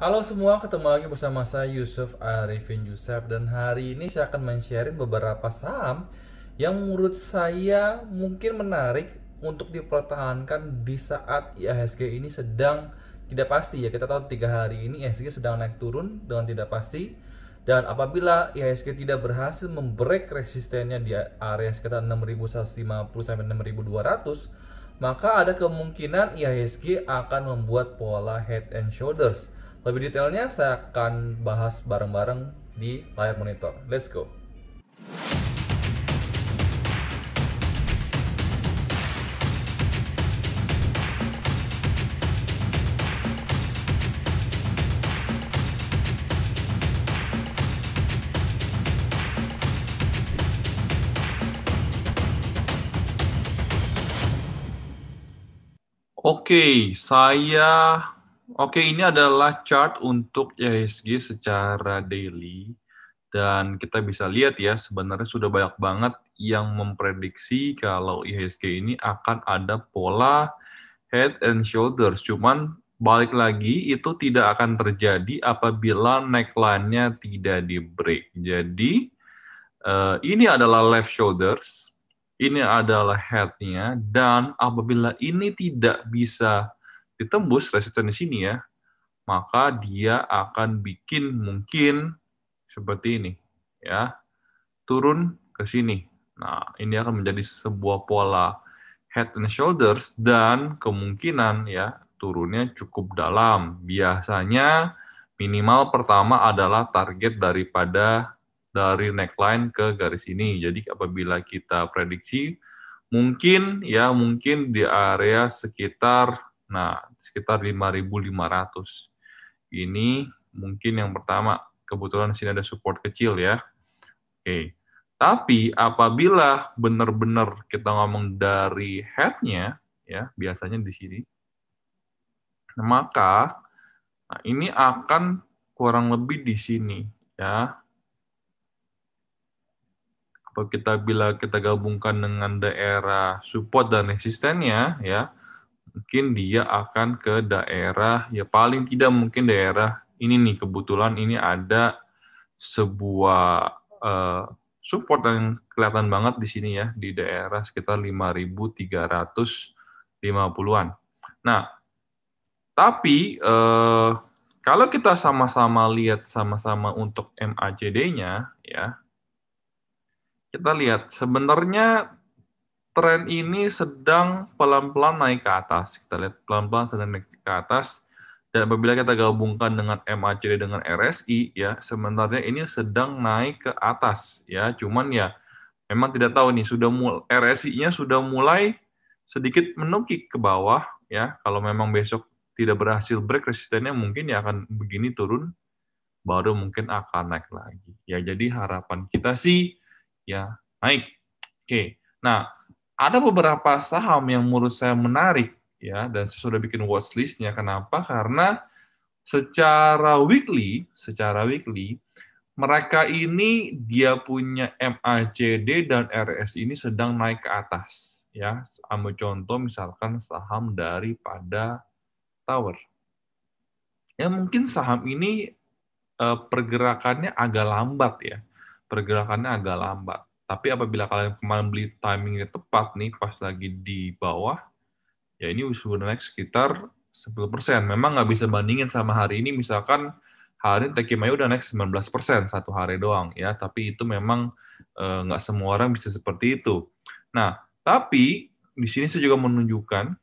Halo semua, ketemu lagi bersama saya Yusuf Arifin Yusuf dan hari ini saya akan men-sharing beberapa saham yang menurut saya mungkin menarik untuk dipertahankan di saat IHSG ini sedang tidak pasti ya. Kita tahu 3 hari ini IHSG sedang naik turun dengan tidak pasti, dan apabila IHSG tidak berhasil membreak resistennya di area sekitar 6.150 sampai 6.200, maka ada kemungkinan IHSG akan membuat pola head and shoulders. Lebih detailnya saya akan bahas bareng-bareng di layar monitor. Let's go. Oke, ini adalah chart untuk IHSG secara daily dan kita bisa lihat ya sebenarnya sudah banyak banget yang memprediksi kalau IHSG ini akan ada pola head and shoulders. Cuman balik lagi itu tidak akan terjadi apabila neckline-nya tidak di break. Jadi ini adalah left shoulders, ini adalah head-nya, dan apabila ini tidak bisa ditembus resisten di sini ya, maka dia akan bikin mungkin seperti ini, ya, turun ke sini. Nah, ini akan menjadi sebuah pola head and shoulders dan kemungkinan ya turunnya cukup dalam. Biasanya minimal pertama adalah target daripada dari neckline ke garis ini. Jadi apabila kita prediksi mungkin di area sekitar 5.500. Ini mungkin yang pertama. Kebetulan di sini ada support kecil ya. Oke. Tapi apabila benar-benar kita ngomong dari head-nya, ya biasanya di sini, maka ini akan kurang lebih di sini, ya. Bila kita gabungkan dengan daerah support dan resistennya, ya, mungkin dia akan ke daerah, ya paling tidak mungkin daerah ini nih, kebetulan ini ada sebuah support yang kelihatan banget di sini ya, di daerah sekitar 5.350-an. Nah, tapi kalau kita sama-sama lihat sama-sama untuk MACD-nya, ya, kita lihat sebenarnya tren ini sedang pelan-pelan naik ke atas. Kita lihat pelan-pelan sedang naik ke atas. Dan apabila kita gabungkan dengan MACD dengan RSI, ya sebenarnya ini sedang naik ke atas. Ya, cuman ya memang tidak tahu nih RSI-nya sudah mulai sedikit menukik ke bawah. Ya, kalau memang besok tidak berhasil break resistennya, mungkin ya akan begini turun, baru mungkin akan naik lagi. Ya, jadi harapan kita sih ya naik. Oke. Nah, ada beberapa saham yang menurut saya menarik ya, dan saya sudah bikin watchlist-nya. Kenapa? Karena secara weekly mereka ini dia punya MACD dan RSI ini sedang naik ke atas ya. Ambil contoh misalkan saham daripada Tower. Ya mungkin saham ini pergerakannya agak lambat ya. Pergerakannya agak lambat. Tapi apabila kalian kemarin beli timingnya tepat nih, pas lagi di bawah, ya ini sudah naik sekitar 10%. Memang nggak bisa bandingin sama hari ini, misalkan hari ini Tekimaya udah naik 19% satu hari doang ya, tapi itu memang nggak semua orang bisa seperti itu. Nah, tapi di sini saya juga menunjukkan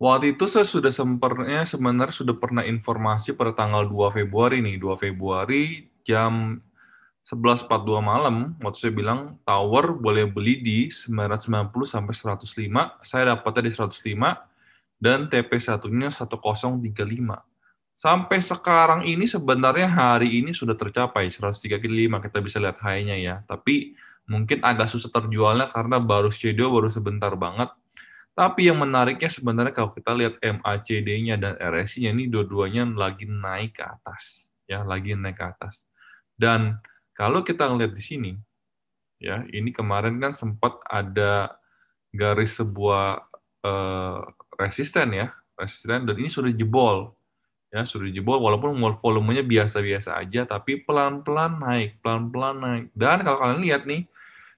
waktu itu saya sebenarnya sudah pernah informasi pada tanggal 2 Februari nih, 2 Februari jam 11.42 malam, waktu saya bilang Tower boleh beli di 990 sampai 105, saya dapatnya di 105, dan TP1-nya 1035. Sampai sekarang ini sebenarnya hari ini sudah tercapai 135, kita bisa lihat high-nya ya, tapi mungkin agak susah terjualnya karena baru schedule, baru sebentar banget. Tapi yang menariknya sebenarnya kalau kita lihat MACD-nya dan RSI-nya ini dua-duanya lagi naik ke atas, ya, lagi naik ke atas. Dan kalau kita ngelihat di sini, ya, ini kemarin kan sempat ada garis sebuah resisten ya, resisten, dan ini sudah jebol, Ya, sudah jebol walaupun volumenya biasa-biasa aja, tapi pelan-pelan naik, pelan-pelan naik. Dan kalau kalian lihat nih,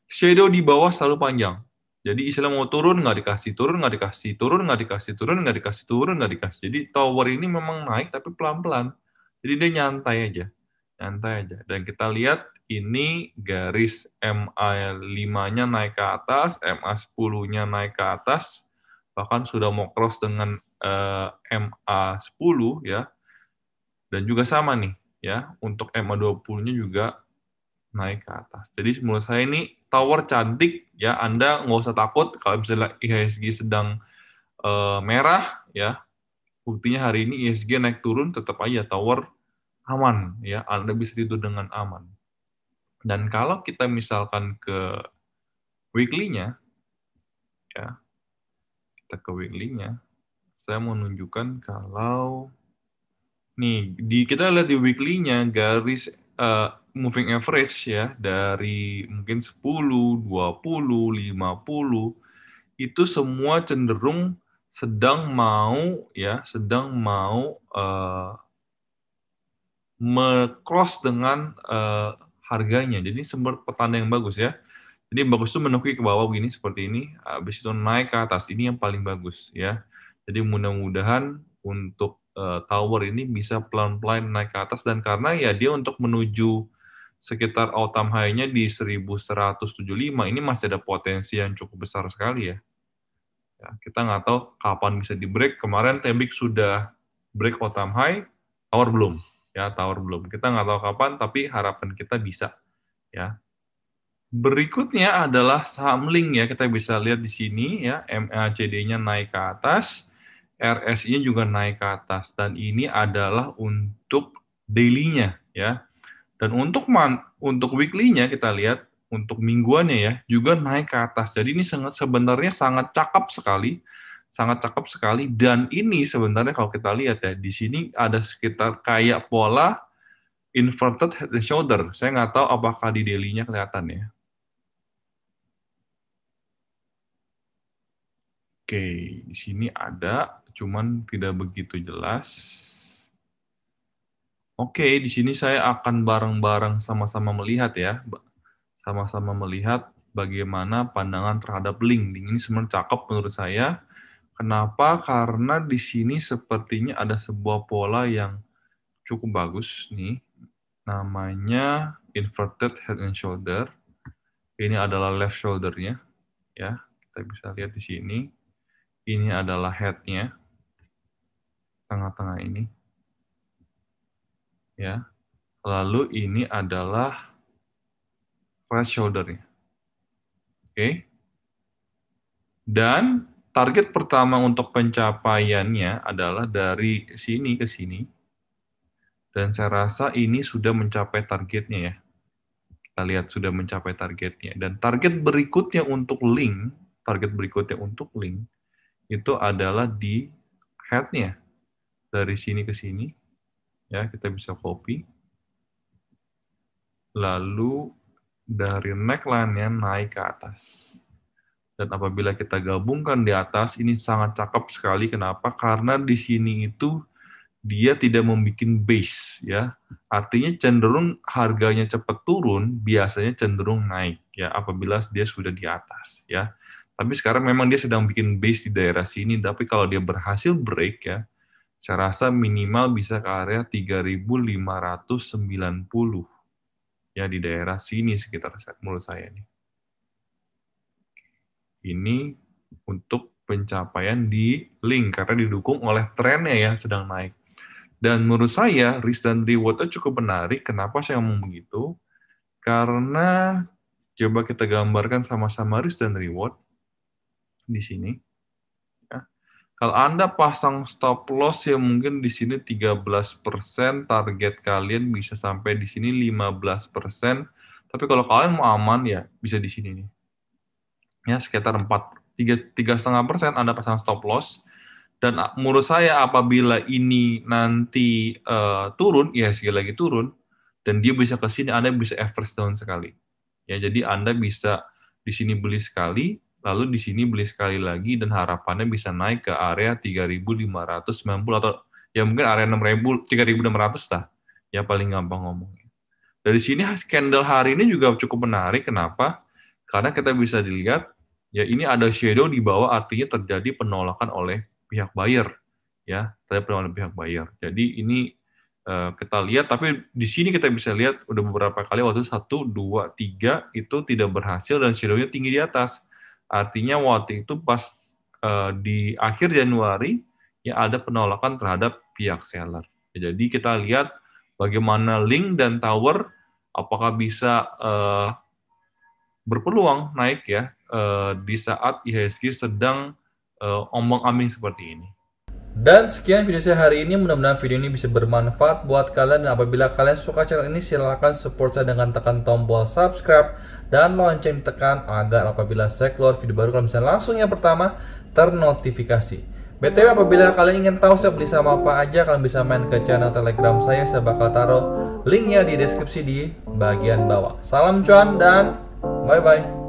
shadow di bawah selalu panjang. Jadi istilah mau turun nggak dikasih, turun nggak dikasih, turun nggak dikasih, turun nggak dikasih, turun nggak dikasih. Jadi tower ini memang naik tapi pelan-pelan. Jadi dia nyantai aja, nyantai aja. Dan kita lihat ini garis MA5-nya naik ke atas, MA10-nya naik ke atas, bahkan sudah mau cross dengan MA10 ya. Dan juga sama nih ya, untuk MA20-nya juga naik ke atas. Jadi menurut saya ini tower cantik ya, Anda nggak usah takut kalau misalnya IHSG sedang merah ya. Buktinya hari ini IHSG naik turun tetap aja tower aman ya, Anda bisa tidur dengan aman. Dan kalau kita misalkan ke weekly-nya ya, kita ke weekly-nya, saya mau nunjukkan kalau nih kita lihat di weekly-nya garis moving average ya dari mungkin 10, 20, 50 itu semua cenderung sedang mau cross dengan harganya. Jadi sumber petanda yang bagus ya. Jadi yang bagus itu menukik ke bawah begini seperti ini, habis itu naik ke atas. Ini yang paling bagus ya. Jadi mudah-mudahan untuk tower ini bisa pelan-pelan naik ke atas, dan karena ya dia untuk menuju sekitar all time high-nya di 1175 ini masih ada potensi yang cukup besar sekali ya. Ya, kita nggak tahu kapan bisa di break. Kemarin Tembik sudah break all time high, tower belum. Ya, tower belum. Kita nggak tahu kapan, tapi harapan kita bisa. Ya. Berikutnya adalah saham Link ya. Kita bisa lihat di sini ya, MACD-nya naik ke atas, RSI-nya juga naik ke atas, dan ini adalah untuk daily-nya ya. Dan untuk weekly-nya kita lihat, untuk mingguannya ya, juga naik ke atas. Jadi ini sebenarnya sangat cakep sekali, dan ini sebenarnya kalau kita lihat ya, di sini ada sekitar kayak pola inverted head and shoulder. Saya nggak tahu apakah di daily-nya kelihatan ya. Oke, di sini ada, cuman tidak begitu jelas. Oke, di sini saya akan bareng-bareng sama-sama melihat ya. Sama-sama melihat bagaimana pandangan terhadap Link. Link ini sebenarnya cakep menurut saya. Kenapa? Karena di sini sepertinya ada sebuah pola yang cukup bagus nih. Namanya inverted head and shoulder. Ini adalah left shoulder-nya. Ya, kita bisa lihat di sini. Ini adalah head-nya. Tengah-tengah ini. Ya. Lalu ini adalah right shoulder-nya. Oke. Dan target pertama untuk pencapaiannya adalah dari sini ke sini. Dan saya rasa ini sudah mencapai targetnya ya. Kita lihat sudah mencapai targetnya. Dan target berikutnya untuk Link, itu adalah di head-nya. Dari sini ke sini. Ya, kita bisa copy. Lalu dari neckline-nya naik ke atas. Dan apabila kita gabungkan di atas, ini sangat cakep sekali. Kenapa? Karena di sini itu dia tidak membuat base, ya. Artinya cenderung harganya cepat turun, biasanya cenderung naik, ya. Apabila dia sudah di atas, ya. Tapi sekarang memang dia sedang bikin base di daerah sini. Tapi kalau dia berhasil break, ya, saya rasa minimal bisa ke area 3.590, ya, di daerah sini sekitar menurut saya nih. Ini untuk pencapaian di Link karena didukung oleh trennya yang sedang naik. Dan menurut saya risk dan reward-nya cukup menarik. Kenapa saya ngomong begitu? Karena coba kita gambarkan sama-sama risk dan reward di sini. Ya. Kalau Anda pasang stop loss ya mungkin di sini 13%, target kalian bisa sampai di sini 15%. Tapi kalau kalian mau aman ya bisa di sini nih. Ya, sekitar 3,5% Anda pasang stop loss. Dan menurut saya apabila ini nanti turun, ya sekali lagi turun, dan dia bisa ke sini, Anda bisa average down sekali. Ya, jadi Anda bisa di sini beli sekali, lalu di sini beli sekali lagi, dan harapannya bisa naik ke area 3.590 atau Ya mungkin area 6.000, 3.600 lah. Ya paling gampang ngomongnya. Dari sini candle hari ini juga cukup menarik. Kenapa? Karena kita bisa dilihat, ya ini ada shadow di bawah, artinya terjadi penolakan oleh pihak buyer. Ya, terjadi penolakan pihak buyer. Jadi ini kita lihat, tapi di sini kita bisa lihat udah beberapa kali waktu 1, 2, 3 itu tidak berhasil dan shadow-nya tinggi di atas. Artinya waktu itu pas di akhir Januari, ya ada penolakan terhadap pihak seller. Jadi kita lihat bagaimana Link dan Tower apakah bisa berpeluang naik ya di saat IHSG sedang ombang-ambing seperti ini. Dan sekian video saya hari ini, mudah-mudahan video ini bisa bermanfaat buat kalian. Dan apabila kalian suka channel ini, silahkan support saya dengan tekan tombol subscribe dan lonceng ditekan agar apabila saya keluar video baru kalian bisa langsung yang pertama ternotifikasi. BTW apabila kalian ingin tahu saya beli sama apa aja, kalian bisa main ke channel Telegram saya bakal taruh linknya di deskripsi di bagian bawah. Salam cuan dan bye-bye.